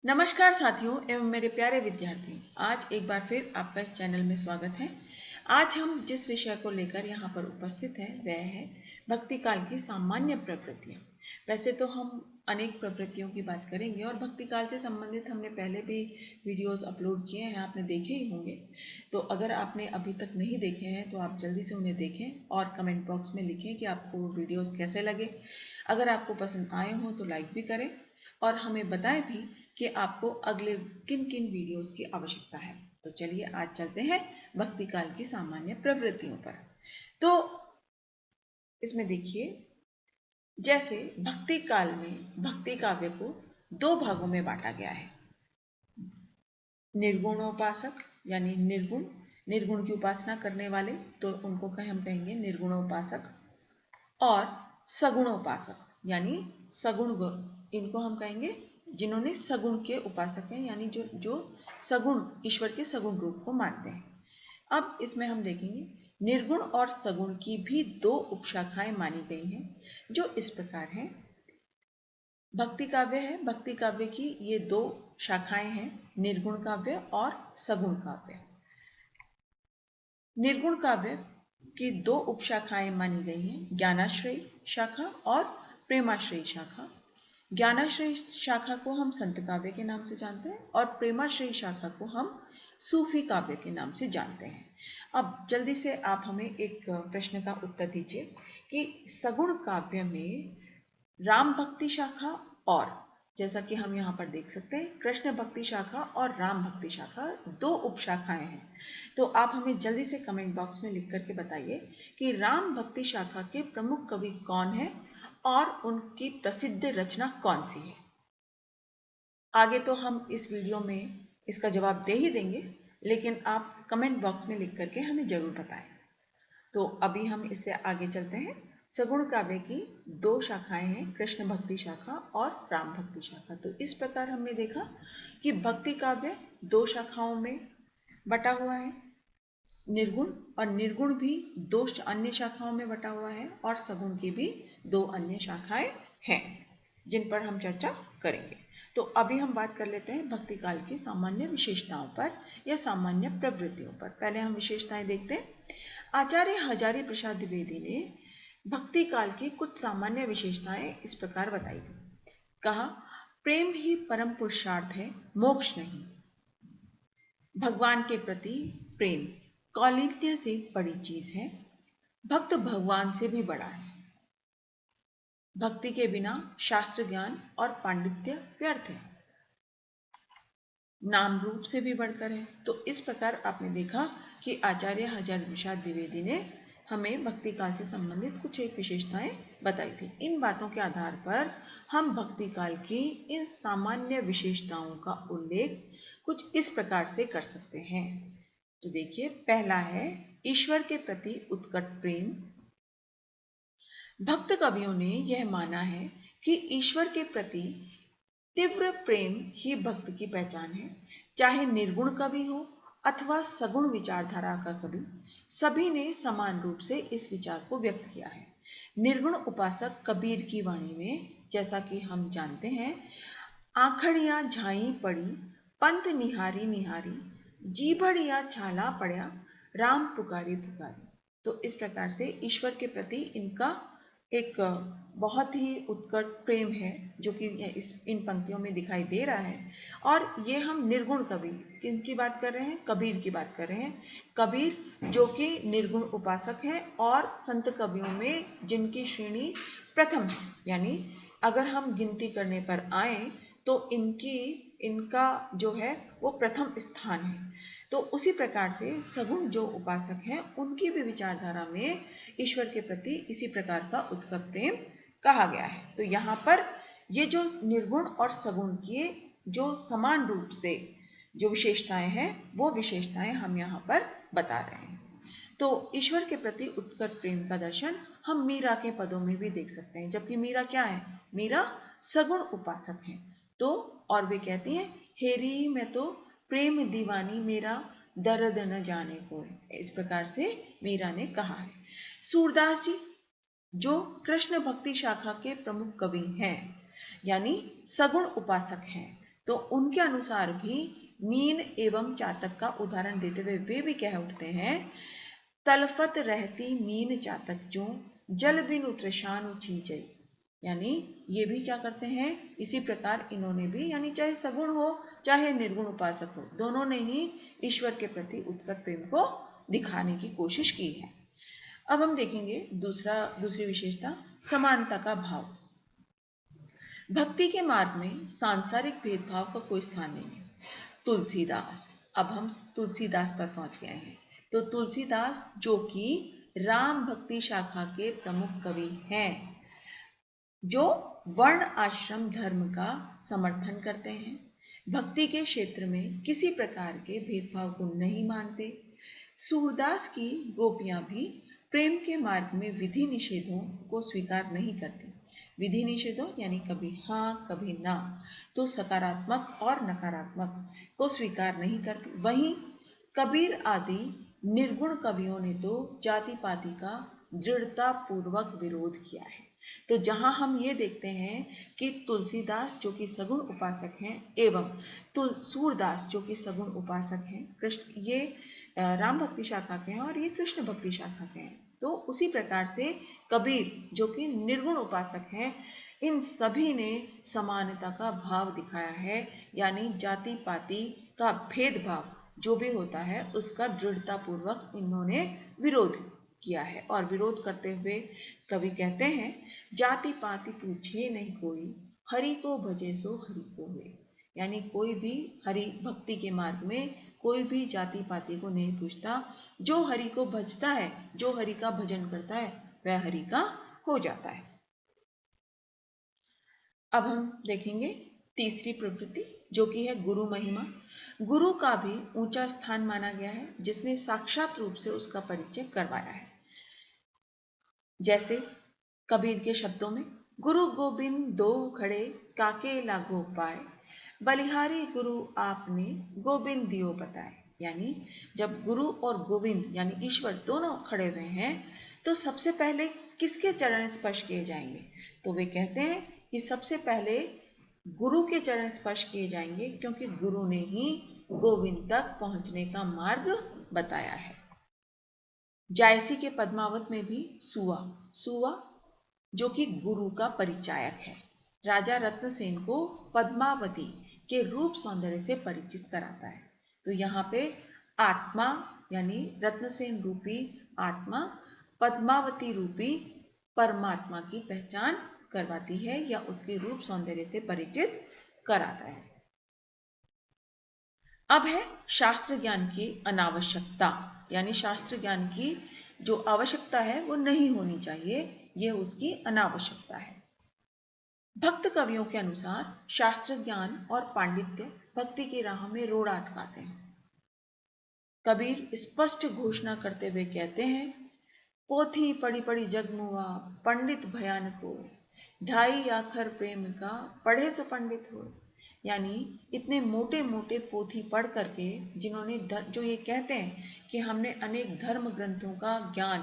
नमस्कार साथियों एवं मेरे प्यारे विद्यार्थियों, आज एक बार फिर आपका इस चैनल में स्वागत है। आज हम जिस विषय को लेकर यहाँ पर उपस्थित हैं वह है भक्ति काल की सामान्य प्रवृत्तियाँ। वैसे तो हम अनेक प्रवृत्तियों की बात करेंगे और भक्ति काल से संबंधित हमने पहले भी वीडियोस अपलोड किए हैं, आपने देखे ही होंगे। तो अगर आपने अभी तक नहीं देखे हैं तो आप जल्दी से उन्हें देखें और कमेंट बॉक्स में लिखें कि आपको वीडियोस कैसे लगे। अगर आपको पसंद आए हों तो लाइक भी करें और हमें बताएं भी कि आपको अगले किन किन वीडियोस की आवश्यकता है। तो चलिए आज चलते हैं भक्ति काल की सामान्य प्रवृत्तियों पर। तो इसमें देखिए, जैसे भक्ति काल में भक्ति काव्य को दो भागों में बांटा गया है। निर्गुणोपासक यानी निर्गुण की उपासना करने वाले, तो उनको हम कहेंगे निर्गुणोपासक, और सगुणोपासक यानी सगुण, इनको हम कहेंगे जिन्होंने सगुण के उपासक हैं, यानी जो सगुण ईश्वर के सगुण रूप को मानते हैं। अब इसमें हम देखेंगे निर्गुण और सगुण की भी दो उपशाखाएं मानी गई हैं, जो इस प्रकार हैं। भक्ति काव्य है, भक्ति काव्य की ये दो शाखाएं हैं, निर्गुण काव्य और सगुण काव्य। निर्गुण काव्य की दो उपशाखाएं मानी गई हैं, ज्ञानाश्रयी शाखा और प्रेमाश्रयी शाखा। ज्ञानाश्रयी शाखा को हम संत काव्य के नाम से जानते हैं और प्रेमाश्रयी शाखा को हम सूफी काव्य के नाम से जानते हैं। अब जल्दी से आप हमें एक प्रश्न का उत्तर दीजिए कि सगुण काव्य में राम भक्ति शाखा, और जैसा कि हम यहाँ पर देख सकते हैं कृष्ण भक्ति शाखा और राम भक्ति शाखा दो उपशाखाएं हैं। तो आप हमें जल्दी से कमेंट बॉक्स में लिख करके बताइए कि राम भक्ति शाखा के प्रमुख कवि कौन है और उनकी प्रसिद्ध रचना कौन सी है। आगे तो हम इस वीडियो में इसका जवाब दे ही देंगे, लेकिन आप कमेंट बॉक्स में लिख करके हमें जरूर बताएं। तो अभी हम इससे आगे चलते हैं। सगुण काव्य की दो शाखाएं हैं, कृष्ण भक्ति शाखा और राम भक्ति शाखा। तो इस प्रकार हमने देखा कि भक्ति काव्य दो शाखाओं में बटा हुआ है, निर्गुण, और निर्गुण भी दो अन्य शाखाओं में बटा हुआ है, और सगुण की भी दो अन्य शाखाएं हैं जिन पर हम चर्चा करेंगे। तो अभी हम बात कर लेते हैं भक्ति काल की सामान्य विशेषताओं पर या सामान्य प्रवृत्तियों पर। पहले हम विशेषताएं देखते हैं। आचार्य हजारी प्रसाद द्विवेदी ने भक्ति काल की कुछ सामान्य विशेषताएं इस प्रकार बताई थी। कहा, प्रेम ही परम पुरुषार्थ है, मोक्ष नहीं। भगवान के प्रति प्रेम कौलीन्य से बड़ी चीज है, भक्त भगवान से भी बड़ा है। भक्ति के बिना शास्त्र ज्ञान और पांडित्य व्यर्थ है, नाम रूप से भी बढ़कर है। तो इस प्रकार आपने देखा कि आचार्य हजारी प्रसाद द्विवेदी ने हमें भक्ति काल से संबंधित कुछ एक विशेषताएं बताई थी। इन बातों के आधार पर हम भक्ति काल की इन सामान्य विशेषताओं का उल्लेख कुछ इस प्रकार से कर सकते हैं। तो देखिए, पहला है ईश्वर के प्रति उत्कट प्रेम। भक्त कवियों ने यह माना है कि ईश्वर के प्रति तीव्र प्रेम ही भक्त की पहचान है। चाहे निर्गुण कवि हो अथवा सगुण विचारधारा का कवि, सभी ने समान रूप से इस विचार को व्यक्त किया है। निर्गुण उपासक कबीर की वाणी में, जैसा कि हम जानते हैं, आखड़ियां झाई पड़ी पंत निहारी निहारी, जीभड़िया छाला पड़ा राम पुकारी पुकारी। तो इस प्रकार से ईश्वर के प्रति इनका एक बहुत ही उत्कट प्रेम है, जो कि इन पंक्तियों में दिखाई दे रहा है। और ये हम निर्गुण कवि किनकी बात कर रहे हैं? कबीर की बात कर रहे हैं। कबीर जो कि निर्गुण उपासक है और संत कवियों में जिनकी श्रेणी प्रथम है, यानी अगर हम गिनती करने पर आए तो इनका जो है वो प्रथम स्थान है। तो उसी प्रकार से सगुण जो उपासक हैं उनकी भी विचारधारा में ईश्वर के प्रति इसी प्रकार का उत्कट प्रेम कहा गया है। तो यहाँ पर ये जो निर्गुण और सगुण की जो समान रूप से जो विशेषताएं हैं वो विशेषताएं हम यहाँ पर बता रहे हैं। तो ईश्वर के प्रति उत्कट प्रेम का दर्शन हम मीरा के पदों में भी देख सकते हैं, जबकि मीरा क्या है? मीरा सगुण उपासक है। तो और वे कहती हैं, हेरी मैं तो प्रेम दीवानी, मेरा दर्द न जाने कोई। इस प्रकार से मीरा ने कहा है। सूरदास जी जो कृष्ण भक्ति शाखा के प्रमुख कवि हैं, यानी सगुण उपासक हैं, तो उनके अनुसार भी मीन एवं चातक का उदाहरण देते हुए वे भी कह उठते हैं, तलफत रहती मीन चातक जो जल बिन उतरशान चीजई। यानी ये भी क्या करते हैं, इसी प्रकार इन्होंने भी, यानी चाहे सगुण हो चाहे निर्गुण उपासक हो, दोनों ने ही ईश्वर के प्रति उत्कट प्रेम को दिखाने की कोशिश की है। अब हम देखेंगे दूसरी विशेषता, समानता का भाव। भक्ति के मार्ग में सांसारिक भेदभाव का कोई स्थान नहीं है। तुलसीदास, अब हम तुलसीदास पर पहुंच गए हैं। तो तुलसीदास जो कि राम भक्ति शाखा के प्रमुख कवि हैं, जो वर्ण आश्रम धर्म का समर्थन करते हैं, भक्ति के क्षेत्र में किसी प्रकार के भेदभाव को नहीं मानते। सूरदास की गोपियां भी प्रेम के मार्ग में विधि निषेधों को स्वीकार नहीं करती। विधि निषेधों यानी कभी हाँ कभी ना, तो सकारात्मक और नकारात्मक को स्वीकार नहीं करती। वहीं कबीर आदि निर्गुण कवियों ने तो जाति पाति का दृढ़ता पूर्वक विरोध किया है। तो जहां हम ये देखते हैं कि तुलसीदास जो कि सगुण उपासक हैं एवं सूरदास जो कि सगुण उपासक हैं, कृष्ण ये राम भक्ति शाखा के हैं और ये कृष्ण भक्ति शाखा के हैं, तो उसी प्रकार से कबीर जो कि निर्गुण उपासक हैं, इन सभी ने समानता का भाव दिखाया है, यानी जाति पाति का भेदभाव जो भी होता है उसका दृढ़ता पूर्वक इन्होंने विरोध किया है। और विरोध करते हुए कवि कहते हैं, जाति पाति पूछे नहीं कोई, हरि को भजे सो हरि को हुए। यानी कोई भी हरि भक्ति के मार्ग में कोई भी जाति पाति को नहीं पूछता, जो हरि को भजता है, जो हरि का भजन करता है, वह हरि का हो जाता है। अब हम देखेंगे तीसरी प्रवृत्ति जो कि है गुरु महिमा। गुरु का भी ऊंचा स्थान माना गया है, जिसने साक्षात रूप से उसका परिचय करवाया है। जैसे कबीर के शब्दों में, गुरु गोविंद दो खड़े काके लागो पाए, बलिहारी गुरु आपने गोविंद दियो बताए। यानी जब गुरु और गोविंद यानी ईश्वर दोनों खड़े हुए हैं, तो सबसे पहले किसके चरण स्पर्श किए जाएंगे? तो वे कहते हैं कि सबसे पहले गुरु के चरण स्पर्श किए जाएंगे, क्योंकि गुरु ने ही गोविंद तक पहुंचने का मार्ग बताया है। जायसी के पद्मावत में भी सुआ जो कि गुरु का परिचायक है, राजा रत्नसेन को पद्मावती के रूप सौंदर्य से परिचित कराता है। तो यहाँ पे आत्मा यानी रत्नसेन रूपी आत्मा पद्मावती रूपी परमात्मा की पहचान करवाती है या उसके रूप सौंदर्य से परिचित कराता है। अब है शास्त्र ज्ञान की अनावश्यकता, यानी शास्त्र ज्ञान की जो आवश्यकता है वो नहीं होनी चाहिए, यह उसकी अनावश्यकता है। भक्त कवियों के अनुसार शास्त्र ज्ञान और पांडित्य भक्ति की राह में रोड़ा अटकाते हैं। कबीर स्पष्ट घोषणा करते हुए कहते हैं, पोथी पढ़ी पढ़ी जगमुआ पंडित भयानको, ढाई आखर प्रेम का पढ़े सो पंडित हो। यानी इतने मोटे मोटे पोथी पढ़ करके जिन्होंने जो ये कहते हैं कि हमने अनेक धर्म ग्रंथों का ज्ञान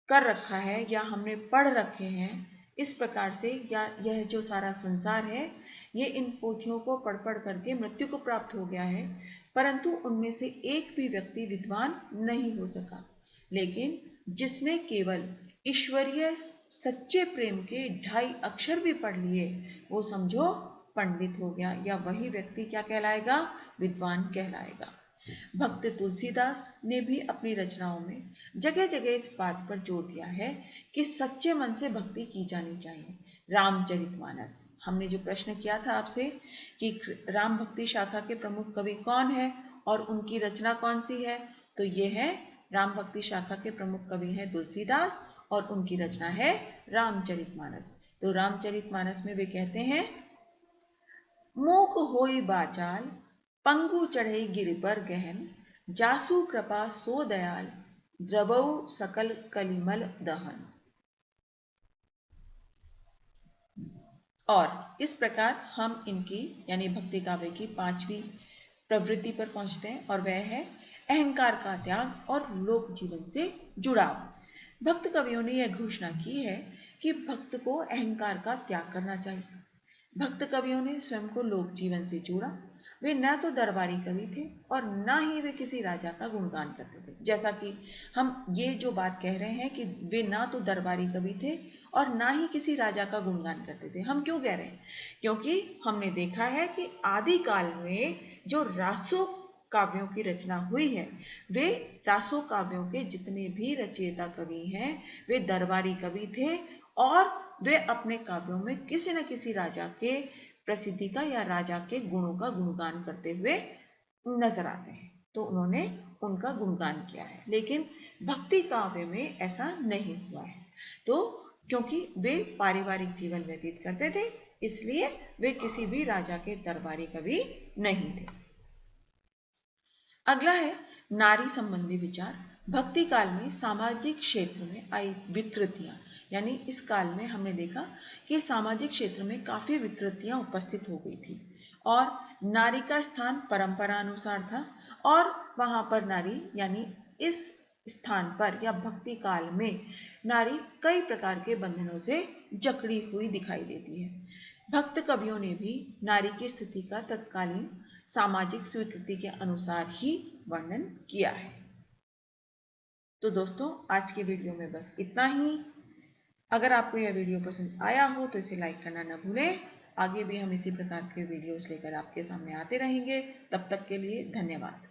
कर रखा है या हमने पढ़ रखे हैं, इस प्रकार से या यह जो सारा संसार है ये इन पोथियों को पढ़ पढ़ करके मृत्यु को प्राप्त हो गया है, परंतु उनमें से एक भी व्यक्ति विद्वान नहीं हो सका। लेकिन जिसने केवल ईश्वरीय सच्चे प्रेम के 2.5 अक्षर भी पढ़ लिए, वो समझो पंडित हो गया, या वही व्यक्ति क्या कहलाएगा? विद्वान कहलाएगा। भक्त तुलसीदास ने भी अपनी रचनाओं में जगह जगह इस बात पर जोर दिया है कि सच्चे मन से भक्ति की जानी चाहिए। रामचरितमानस, हमने जो प्रश्न किया था आपसे कि राम भक्ति शाखा के प्रमुख कवि कौन है और उनकी रचना कौन सी है, तो ये है राम भक्ति शाखा के प्रमुख कवि हैं तुलसीदास और उनकी रचना है रामचरितमानस। तो रामचरितमानस में वे कहते हैं, मूक होई बाचाल पंगु चढ़ई गिर पर गहन, जासु कृपा सो दयाल द्रवौ सकल कलिमल दहन। और इस प्रकार हम इनकी यानी भक्ति काव्य की 5वीं प्रवृत्ति पर पहुंचते हैं, और वह है अहंकार का त्याग और लोक जीवन से जुड़ाव। भक्त कवियों ने यह घोषणा की है कि भक्त को अहंकार का त्याग करना चाहिए। भक्त कवियों ने स्वयं को लोक जीवन से जोड़ा। वे न तो दरबारी कवि थे और न ही वे किसी राजा का गुणगान करते थे। जैसा कि हम ये जो बात कह रहे हैं कि वे ना तो दरबारी कवि थे और ना ही किसी राजा का गुणगान करते थे। हम क्यों कह रहे हैं? क्योंकि हमने देखा है कि आदि काल में जो रासो काव्यों की रचना हुई है, वे रासो काव्यों के जितने भी रचयिता कवि हैं, वे दरबारी कवि थे और वे अपने काव्यों में किसी न किसी राजा के प्रसिद्धि का या राजा के गुणों का गुणगान करते हुए नजर आते हैं, तो उन्होंने उनका गुणगान किया है। लेकिन भक्ति काव्य में ऐसा नहीं हुआ है। तो क्योंकि वे पारिवारिक जीवन व्यतीत करते थे, इसलिए वे किसी भी राजा के दरबारी कवि नहीं थे। अगला है नारी संबंधी विचार। भक्ति काल में सामाजिक क्षेत्र में आई विकृतियां, यानी इस काल में हमने देखा कि सामाजिक क्षेत्र में काफी विकृतियां उपस्थित हो गई थी और नारी का स्थान परंपरा अनुसार था और वहां पर नारी यानी इस स्थान पर या भक्ति काल में नारी कई प्रकार के बंधनों से जकड़ी हुई दिखाई देती है। भक्त कवियों ने भी नारी की स्थिति का तत्कालीन सामाजिक स्वीकृति के अनुसार ही वर्णन किया है। तो दोस्तों, आज के वीडियो में बस इतना ही। अगर आपको यह वीडियो पसंद आया हो तो इसे लाइक करना न भूलें। आगे भी हम इसी प्रकार के वीडियोस लेकर आपके सामने आते रहेंगे। तब तक के लिए धन्यवाद।